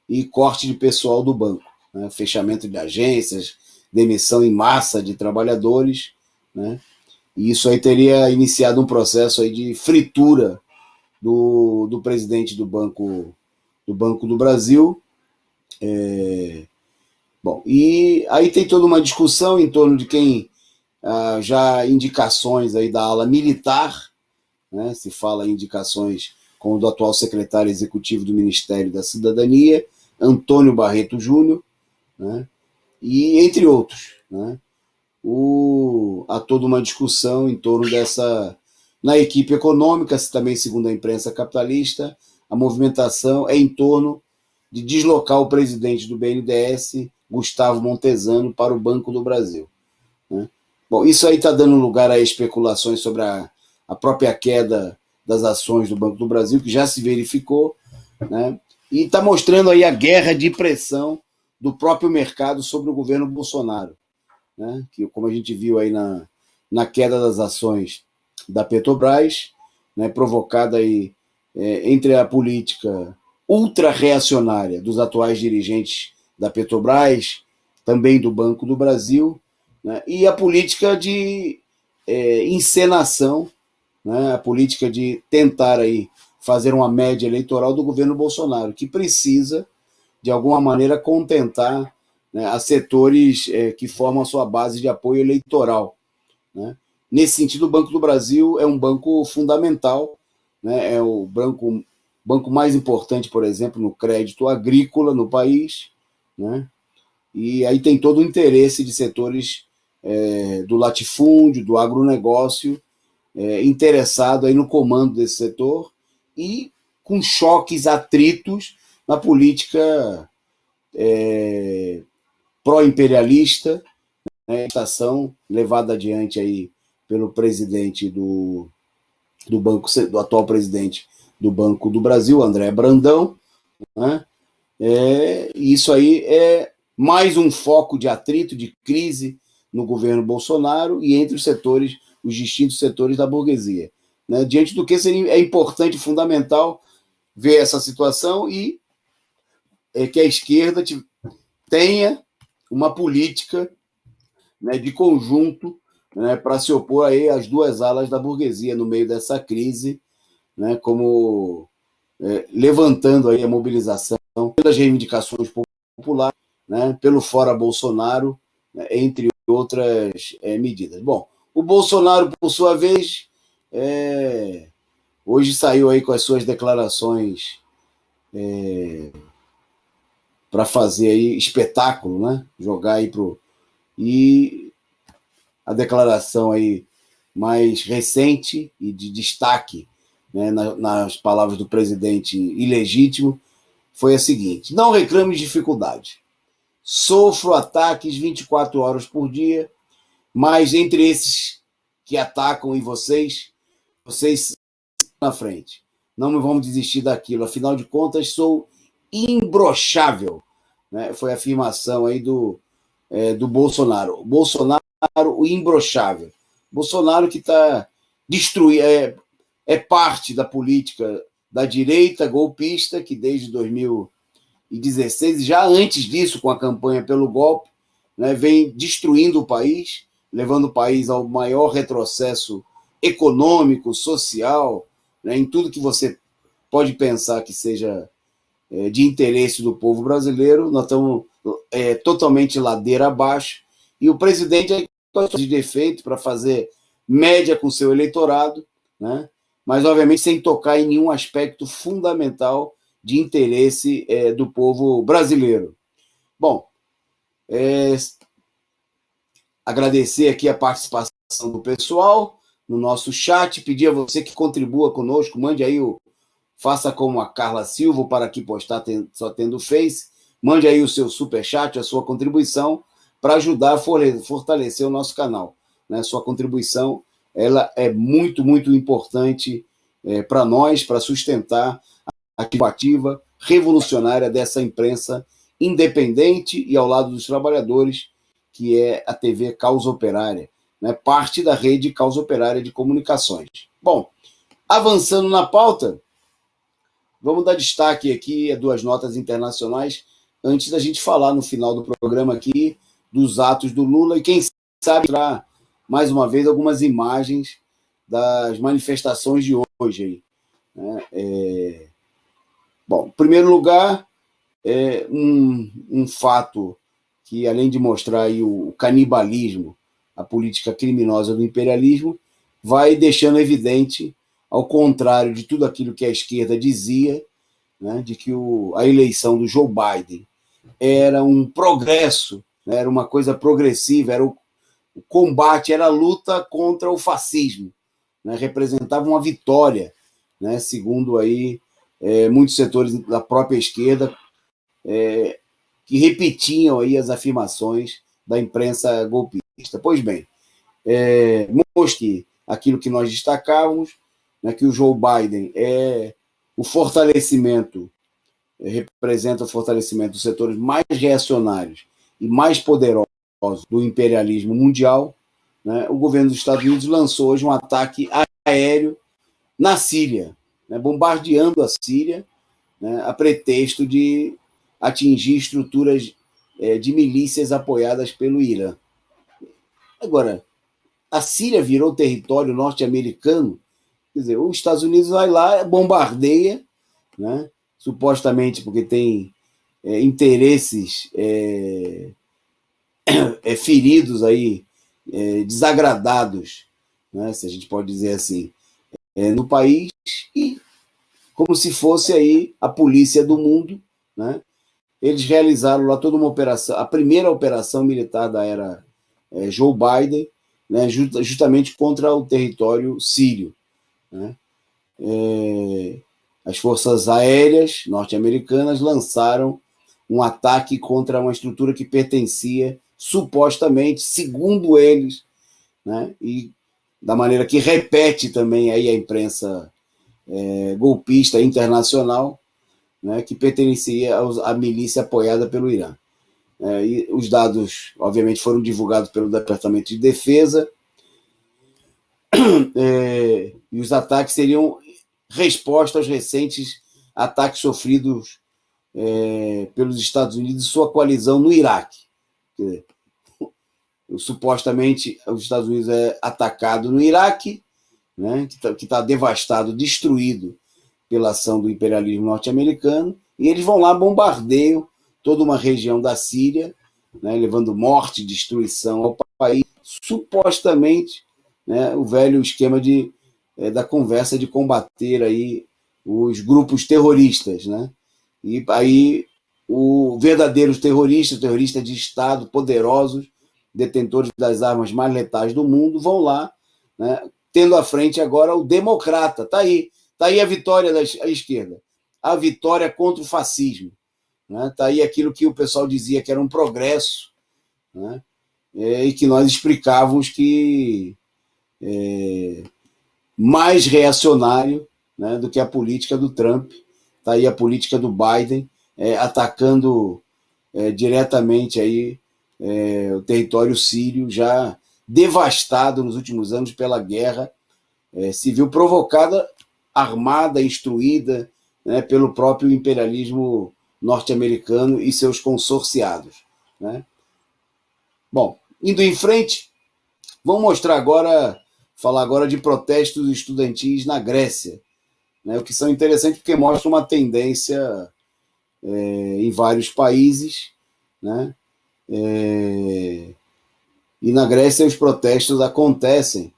e corte de pessoal do banco, né, fechamento de agências, demissão em massa de trabalhadores, né, e isso aí teria iniciado um processo aí de fritura do presidente do Banco do Brasil. Bom, e aí tem toda uma discussão em torno de quem já indicações aí da ala militar, né, se fala em indicações como do atual secretário executivo do Ministério da Cidadania, Antônio Barreto Júnior, né, e entre outros, né. Há toda uma discussão em torno dessa. Na equipe econômica, também segundo a imprensa capitalista, a movimentação é em torno de deslocar o presidente do BNDES, Gustavo Montesano, para o Banco do Brasil, né? Bom, isso aí está dando lugar a especulações sobre a própria queda das ações do Banco do Brasil, que já se verificou, né? E está mostrando aí a guerra de pressão do próprio mercado sobre o governo Bolsonaro, né? Que, como a gente viu aí na queda das ações da Petrobras, né, provocada aí entre a política ultra-reacionária dos atuais dirigentes da Petrobras, também do Banco do Brasil, né, e a política de encenação, né, a política de tentar aí fazer uma média eleitoral do governo Bolsonaro, que precisa, de alguma maneira, contentar, né, a setores que formam a sua base de apoio eleitoral, né? Nesse sentido, o Banco do Brasil é um banco fundamental, né? É o banco mais importante, por exemplo, no crédito agrícola no país, né? E aí tem todo o interesse de setores do latifúndio, do agronegócio, interessado aí no comando desse setor e com choques, atritos na política pró-imperialista, né, estação levada adiante aí pelo presidente do banco, do atual presidente do Banco do Brasil, André Brandão, né? Isso aí é mais um foco de atrito, de crise no governo Bolsonaro e entre os setores, os distintos setores da burguesia, né? Diante do que é importante, fundamental ver essa situação e que a esquerda tenha uma política, né, de conjunto, né, para se opor aí às duas alas da burguesia no meio dessa crise, né, como levantando aí a mobilização pelas reivindicações populares, né, pelo fora Bolsonaro, né, entre outras medidas. Bom, o Bolsonaro, por sua vez, hoje saiu aí com as suas declarações para fazer aí espetáculo, né, jogar aí e a declaração aí mais recente e de destaque, né, nas palavras do presidente ilegítimo, foi a seguinte: não reclame de dificuldade. Sofro ataques 24 horas por dia, mas entre esses que atacam e vocês na frente. Não vamos desistir daquilo. Afinal de contas, sou imbrochável, né? Foi a afirmação aí do Bolsonaro. Bolsonaro, o imbrochável. Bolsonaro que está destruindo, parte da política da direita golpista, que desde 2016, já antes disso, com a campanha pelo golpe, né, vem destruindo o país, levando o país ao maior retrocesso econômico, social, né, em tudo que você pode pensar que seja de interesse do povo brasileiro. Nós estamos totalmente ladeira abaixo, e o presidente de defeito para fazer média com seu eleitorado, né? Mas obviamente sem tocar em nenhum aspecto fundamental de interesse do povo brasileiro. Bom, agradecer aqui a participação do pessoal no nosso chat, pedir a você que contribua conosco, mande aí faça como a Carla Silva, para aqui postar só tendo Face, mande aí o seu superchat, a sua contribuição, para ajudar a fortalecer o nosso canal, né? Sua contribuição, ela é muito, muito importante para nós, para sustentar a ativa revolucionária dessa imprensa independente e ao lado dos trabalhadores, que é a TV Causa Operária, né, parte da rede Causa Operária de Comunicações. Bom, avançando na pauta, vamos dar destaque aqui a duas notas internacionais, antes da gente falar no final do programa aqui dos atos do Lula e quem sabe mostrar mais uma vez algumas imagens das manifestações de hoje aí, né? Bom, em primeiro lugar, um fato que, além de mostrar aí o canibalismo, a política criminosa do imperialismo, vai deixando evidente, ao contrário de tudo aquilo que a esquerda dizia, né, de que a eleição do Joe Biden era um progresso, né, era uma coisa progressiva, era o combate, era a luta contra o fascismo, né, representava uma vitória, né, segundo aí muitos setores da própria esquerda, que repetiam aí as afirmações da imprensa golpista. Pois bem, mostre aquilo que nós destacávamos, né, que o Joe Biden representa o fortalecimento dos setores mais reacionários e mais poderosos do imperialismo mundial, né? O governo dos Estados Unidos lançou hoje um ataque aéreo na Síria, né, bombardeando a Síria, né, a pretexto de atingir estruturas de milícias apoiadas pelo Irã. Agora, a Síria virou território norte-americano, quer dizer, os Estados Unidos vai lá, bombardeia, né, supostamente porque tem interesses feridos aí, desagradados, né, se a gente pode dizer assim, no país, e como se fosse aí a polícia do mundo, né? Eles realizaram lá toda uma operação, a primeira operação militar da era Joe Biden, né, justamente contra o território sírio, né? As forças aéreas norte-americanas lançaram um ataque contra uma estrutura que pertencia, supostamente, segundo eles, né, e da maneira que repete também aí a imprensa golpista internacional, né, que pertencia à milícia apoiada pelo Irã. E os dados, obviamente, foram divulgados pelo Departamento de Defesa, e os ataques seriam resposta aos recentes ataques sofridos pelos Estados Unidos e sua coalizão no Iraque. Quer dizer, supostamente, os Estados Unidos atacado no Iraque, né, que está devastado, destruído pela ação do imperialismo norte-americano, e eles vão lá, bombardeiam toda uma região da Síria, né, levando morte e destruição ao país, supostamente, né, o velho esquema da conversa de combater aí os grupos terroristas, né? E aí os verdadeiros terroristas de Estado, poderosos, detentores das armas mais letais do mundo, vão lá, né, tendo à frente agora o democrata. Está aí a vitória da esquerda, a vitória contra o fascismo. Está aí aquilo que o pessoal dizia que era um progresso, né, e que nós explicávamos que mais reacionário, né, do que a política do Trump. Está aí a política do Biden, atacando diretamente aí, o território sírio, já devastado nos últimos anos pela guerra civil provocada, armada, instruída, né, pelo próprio imperialismo norte-americano e seus consorciados, né? Bom, indo em frente, vamos falar agora de protestos estudantis na Grécia, né, o que são interessantes porque mostram uma tendência em vários países, né? E na Grécia os protestos acontecem,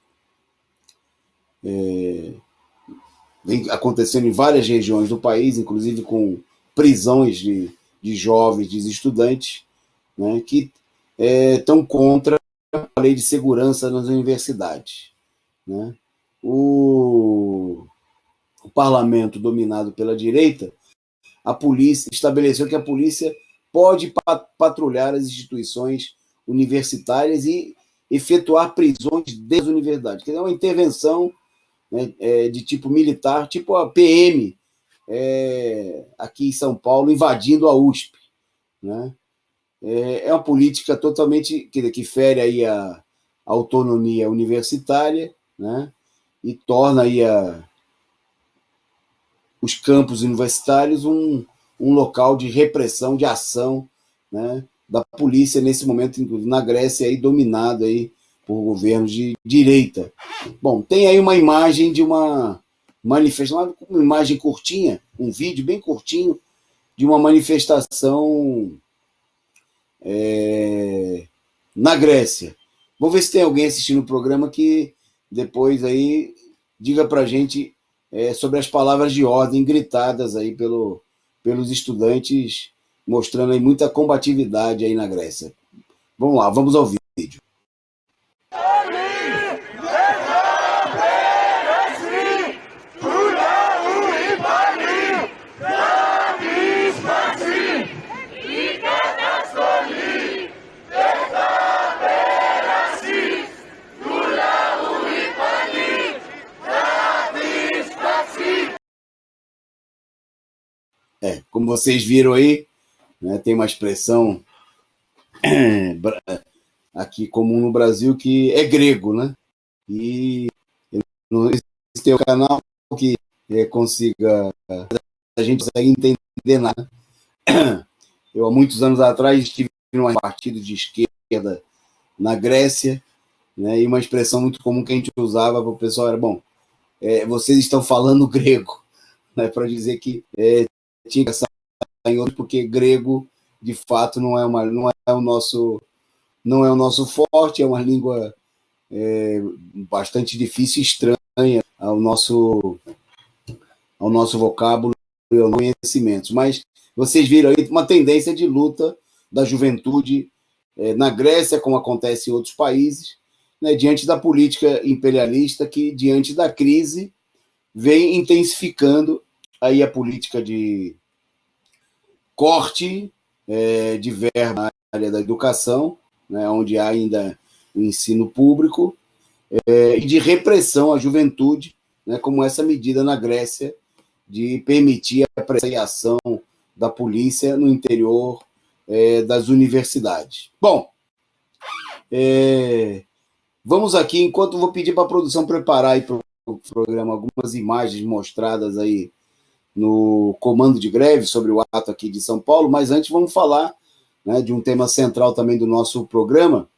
vem acontecendo em várias regiões do país, inclusive com prisões de jovens, de estudantes, né, que estão contra a lei de segurança nas universidades, né? O parlamento dominado pela direita, a polícia estabeleceu que a polícia pode patrulhar as instituições universitárias e efetuar prisões das universidades, que é uma intervenção, né, de tipo militar, tipo a PM aqui em São Paulo invadindo a USP, né? É uma política totalmente que fere aí a autonomia universitária, né? E torna aí os campos universitários um local de repressão, de ação, né, da polícia nesse momento, inclusive na Grécia, aí, dominado aí por governos de direita. Bom, tem aí uma imagem de uma manifestação, uma imagem curtinha, um vídeo bem curtinho, de uma manifestação na Grécia. Vou ver se tem alguém assistindo o programa que depois aí diga para a gente sobre as palavras de ordem gritadas aí pelos estudantes, mostrando aí muita combatividade aí na Grécia. Vamos lá, vamos ao vídeo. Como vocês viram aí, né, tem uma expressão aqui comum no Brasil que é grego, né? E não tem um canal que consiga, a gente consegue entender nada. Eu, há muitos anos atrás, estive num partido de esquerda na Grécia, né, e uma expressão muito comum que a gente usava para o pessoal era, bom, vocês estão falando grego, né, para dizer que tinha que estar em outro, porque grego, de fato, não é o nosso forte, é uma língua bastante difícil e estranha ao nosso vocábulo e aos conhecimentos. Mas vocês viram aí uma tendência de luta da juventude na Grécia, como acontece em outros países, né, diante da política imperialista que, diante da crise, vem intensificando aí a política de corte de verba na área da educação, né, onde há ainda o ensino público, e de repressão à juventude, né, como essa medida na Grécia de permitir a apreciação da polícia no interior das universidades. Bom, vamos aqui, enquanto vou pedir para a produção preparar aí para o programa algumas imagens mostradas aí no comando de greve sobre o ato aqui de São Paulo, mas antes vamos falar, né, de um tema central também do nosso programa,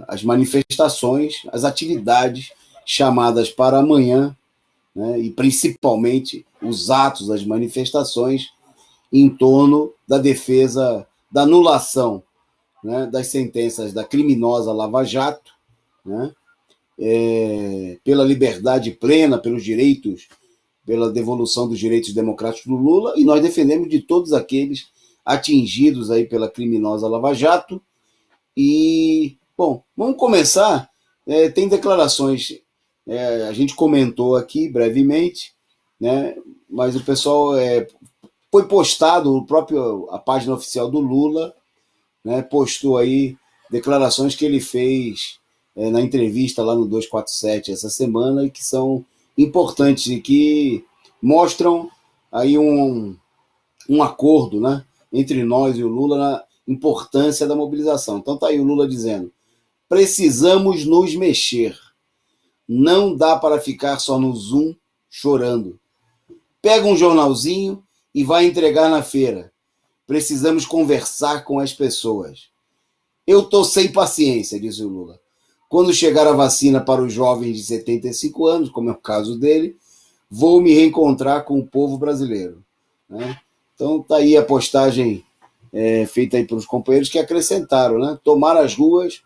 as manifestações, as atividades chamadas para amanhã, né, e principalmente os atos das manifestações em torno da defesa da anulação, né, das sentenças da criminosa Lava Jato, né, pela liberdade plena, pelos direitos, pela devolução dos direitos democráticos do Lula, e nós defendemos de todos aqueles atingidos aí pela criminosa Lava Jato. E, bom, vamos começar. Tem declarações, a gente comentou aqui brevemente, né, mas o pessoal foi postado, a página oficial do Lula, né, postou aí declarações que ele fez na entrevista lá no 247 essa semana, e que são importantes e que mostram aí um acordo, né, entre nós e o Lula na importância da mobilização. Então tá aí o Lula dizendo: precisamos nos mexer, não dá para ficar só no Zoom chorando. Pega um jornalzinho e vai entregar na feira. Precisamos conversar com as pessoas. Eu estou sem paciência, disse o Lula. Quando chegar a vacina para os jovens de 75 anos, como é o caso dele, vou me reencontrar com o povo brasileiro. Né? Então tá aí a postagem feita aí pelos companheiros que acrescentaram, né? Tomar as ruas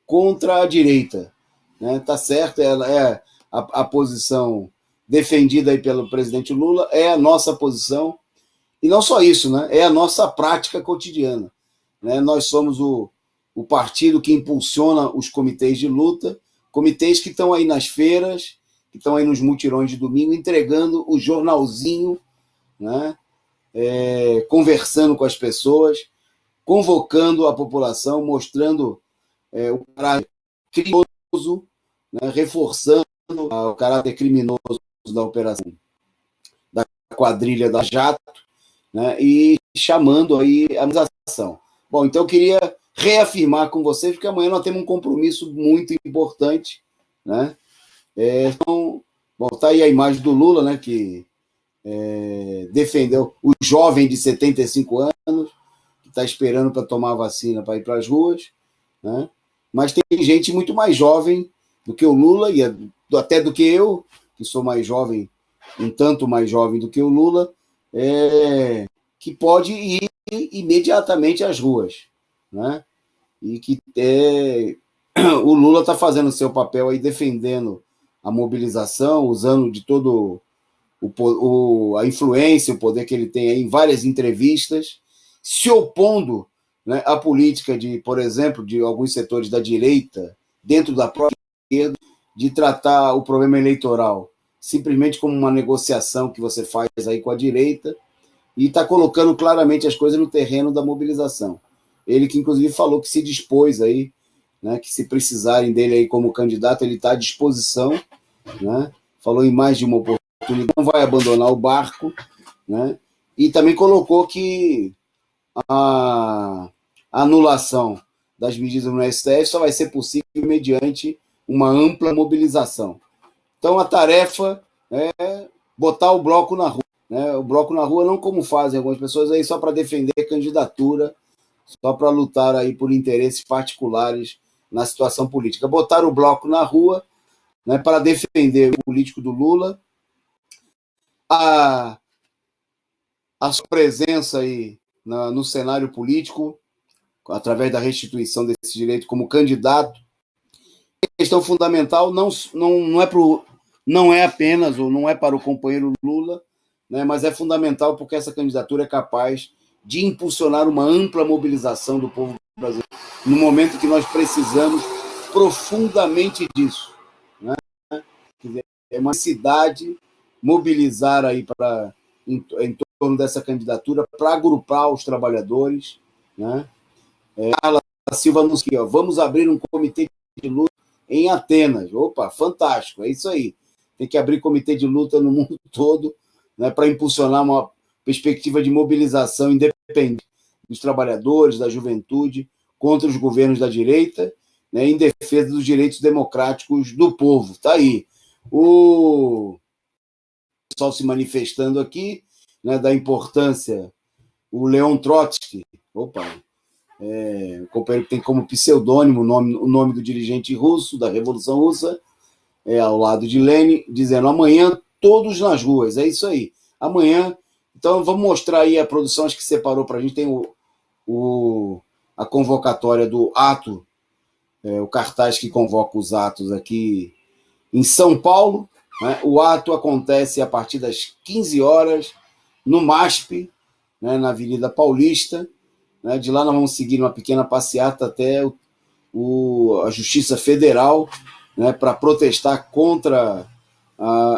contra a direita. Né? Tá certo, ela é a posição defendida aí pelo presidente Lula, é a nossa posição, e não só isso, né? É a nossa prática cotidiana. Né? Nós somos o partido que impulsiona os comitês de luta, comitês que estão aí nas feiras, que estão aí nos mutirões de domingo, entregando o jornalzinho, né? Conversando com as pessoas, convocando a população, mostrando o caráter criminoso, né, reforçando o caráter criminoso da operação da quadrilha da Jato, né, e chamando aí a mobilização. Bom, então eu queria reafirmar com vocês, porque amanhã nós temos um compromisso muito importante, né? Então, bom, tá aí a imagem do Lula, né, que defendeu o jovem de 75 anos, que está esperando para tomar a vacina para ir para as ruas, né? Mas tem gente muito mais jovem do que o Lula, e até do que eu, que sou mais jovem, um tanto mais jovem do que o Lula, que pode ir imediatamente às ruas, né? E que o Lula está fazendo o seu papel aí, defendendo a mobilização, usando de todo a influência, o poder que ele tem aí em várias entrevistas, se opondo, né, à política de, por exemplo, de alguns setores da direita, dentro da própria esquerda, de tratar o problema eleitoral simplesmente como uma negociação que você faz aí com a direita, e está colocando claramente as coisas no terreno da mobilização. Ele que, inclusive, falou que se dispôs aí, né, que se precisarem dele aí como candidato, ele está à disposição, né? Falou em mais de uma oportunidade, não vai abandonar o barco, né? E também colocou que a anulação das medidas no STF só vai ser possível mediante uma ampla mobilização. Então a tarefa é botar o bloco na rua, né? O bloco na rua não como fazem algumas pessoas aí só para defender candidatura, só para lutar aí por interesses particulares na situação política. Botar o bloco na rua, né, para defender o político do Lula, a sua presença aí no cenário político, através da restituição desse direito como candidato. A questão fundamental não é apenas, ou não é para o companheiro Lula, né, mas é fundamental porque essa candidatura é capaz de impulsionar uma ampla mobilização do povo brasileiro no momento que nós precisamos profundamente disso, né? É uma necessidade mobilizar aí em torno dessa candidatura para agrupar os trabalhadores, né? A Silva anunciou, vamos abrir um comitê de luta em Atenas. Opa, fantástico, é isso aí. Tem que abrir comitê de luta no mundo todo, né, para impulsionar uma perspectiva de mobilização independente dos trabalhadores, da juventude, contra os governos da direita, né, em defesa dos direitos democráticos do povo. Está aí. O pessoal se manifestando aqui, né, da importância, o Leon Trotsky, o companheiro que tem como pseudônimo o nome do dirigente russo, da Revolução Russa, ao lado de Lenin, dizendo amanhã todos nas ruas, é isso aí. Amanhã, então vamos mostrar aí a produção, acho que separou para a gente, tem a convocatória do ato, o cartaz que convoca os atos aqui em São Paulo, né? O ato acontece a partir das 15 horas no MASP, né, na Avenida Paulista, né? De lá nós vamos seguir uma pequena passeata até a Justiça Federal, né, para protestar contra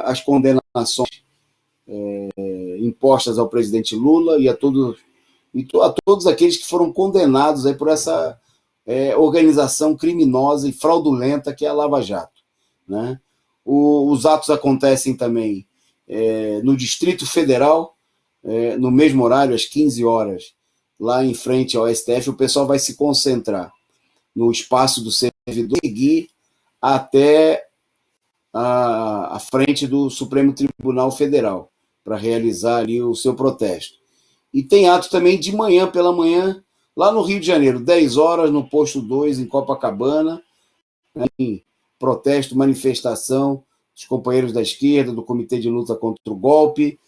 as condenações impostas ao presidente Lula e a todos aqueles que foram condenados aí por essa organização criminosa e fraudulenta que é a Lava Jato, né? Os atos acontecem também no Distrito Federal, no mesmo horário, às 15 horas, lá em frente ao STF. O pessoal vai se concentrar no espaço do servidor e seguir até a frente do Supremo Tribunal Federal para realizar ali o seu protesto. E tem ato também de manhã, pela manhã, lá no Rio de Janeiro, 10 horas, no Posto 2, em Copacabana, né, em protesto, manifestação dos companheiros da esquerda, do Comitê de Luta contra o Golpe,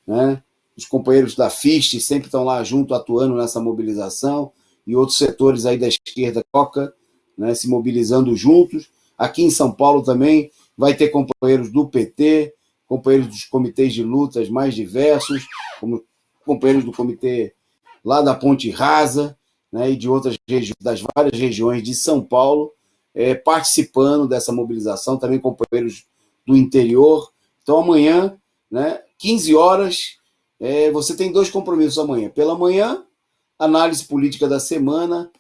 né, os companheiros da FIST sempre estão lá junto, atuando nessa mobilização, e outros setores aí da esquerda, né, se mobilizando juntos. Aqui em São Paulo também vai ter companheiros do PT, companheiros dos comitês de lutas mais diversos, como companheiros do comitê lá da Ponte Rasa, né, e de outras regiões, das várias regiões de São Paulo, participando dessa mobilização, também companheiros do interior. Então amanhã, né, 15 horas, você tem 2 compromissos amanhã. Pela manhã, análise política da semana,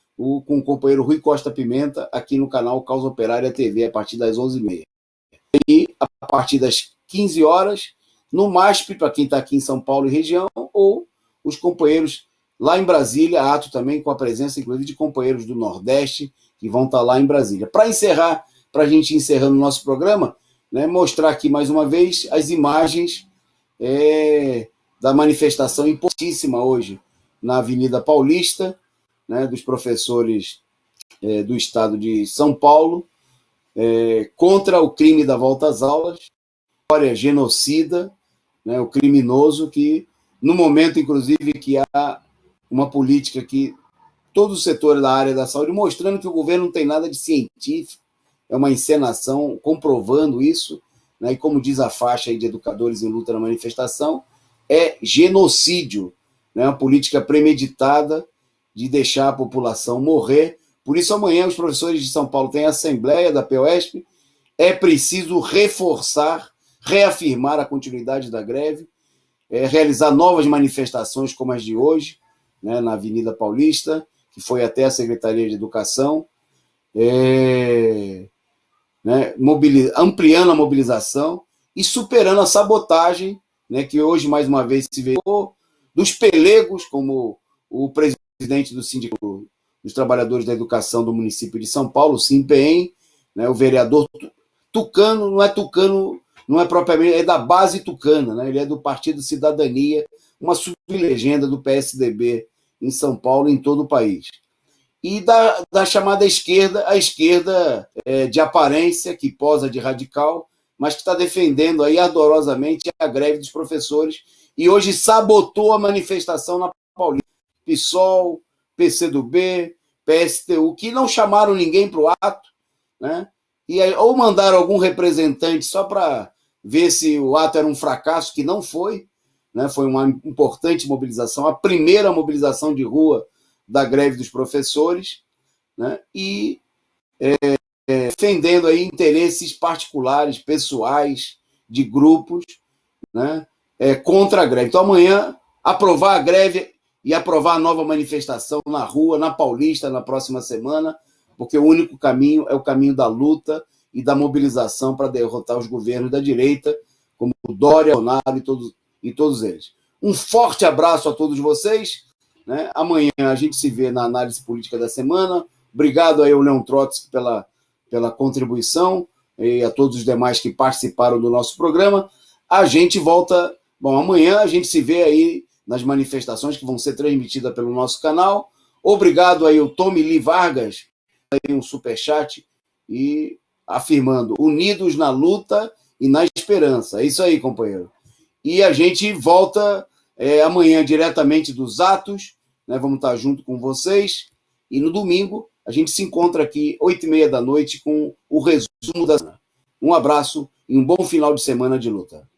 com o companheiro Rui Costa Pimenta, aqui no canal Causa Operária TV, a partir das 11h30. E a partir das 15 horas, no MASP, para quem está aqui em São Paulo e região, ou os companheiros lá em Brasília, ato também com a presença, inclusive, de companheiros do Nordeste, que vão estar lá em Brasília. Para encerrar, para a gente ir encerrando o nosso programa, né, mostrar aqui mais uma vez as imagens da manifestação importantíssima hoje na Avenida Paulista, né, dos professores do estado de São Paulo, contra o crime da volta às aulas, história genocida, né, o criminoso que, no momento, inclusive, que há uma política que todos os setores da área da saúde mostrando que o governo não tem nada de científico, é uma encenação comprovando isso, né, e como diz a faixa aí de educadores em luta na manifestação, é genocídio, né, uma política premeditada de deixar a população morrer. Por isso, amanhã, os professores de São Paulo têm a assembleia da POSP, é preciso reforçar, reafirmar a continuidade da greve, realizar novas manifestações como as de hoje, né, na Avenida Paulista, que foi até a Secretaria de Educação, né, ampliando a mobilização e superando a sabotagem, né, que hoje, mais uma vez, se vê dos pelegos, como o presidente do Sindicato dos Trabalhadores da Educação do município de São Paulo, o SINPEM, né, o vereador Tucano, não é propriamente, é da base tucana, né, ele é do Partido Cidadania, uma sublegenda do PSDB em São Paulo e em todo o país. E da chamada esquerda, a esquerda de aparência, que posa de radical, mas que está defendendo aí ardorosamente a greve dos professores, e hoje sabotou a manifestação na Paulista. PSOL, PCdoB, PSTU, que não chamaram ninguém para o ato, né? Ou mandaram algum representante só para ver se o ato era um fracasso, que não foi, né? Foi uma importante mobilização, a primeira mobilização de rua da greve dos professores, né? E defendendo aí interesses particulares, pessoais, de grupos, né? Contra a greve. Então, amanhã, aprovar a greve e aprovar a nova manifestação na rua, na Paulista, na próxima semana, porque o único caminho é o caminho da luta e da mobilização para derrotar os governos da direita, como o Dória, Bolsonaro e todos eles. Um forte abraço a todos vocês, né? Amanhã a gente se vê na análise política da semana. Obrigado aí ao Leon Trotsky pela contribuição e a todos os demais que participaram do nosso programa. A gente volta... Bom, amanhã a gente se vê aí nas manifestações que vão ser transmitidas pelo nosso canal. Obrigado aí ao Tommy Lee Vargas, aí um superchat, e afirmando, unidos na luta e na esperança. É isso aí, companheiro. E a gente volta amanhã diretamente dos atos, né? Vamos estar junto com vocês, e no domingo a gente se encontra aqui 20h30 com o resumo da semana. Um abraço e um bom final de semana de luta.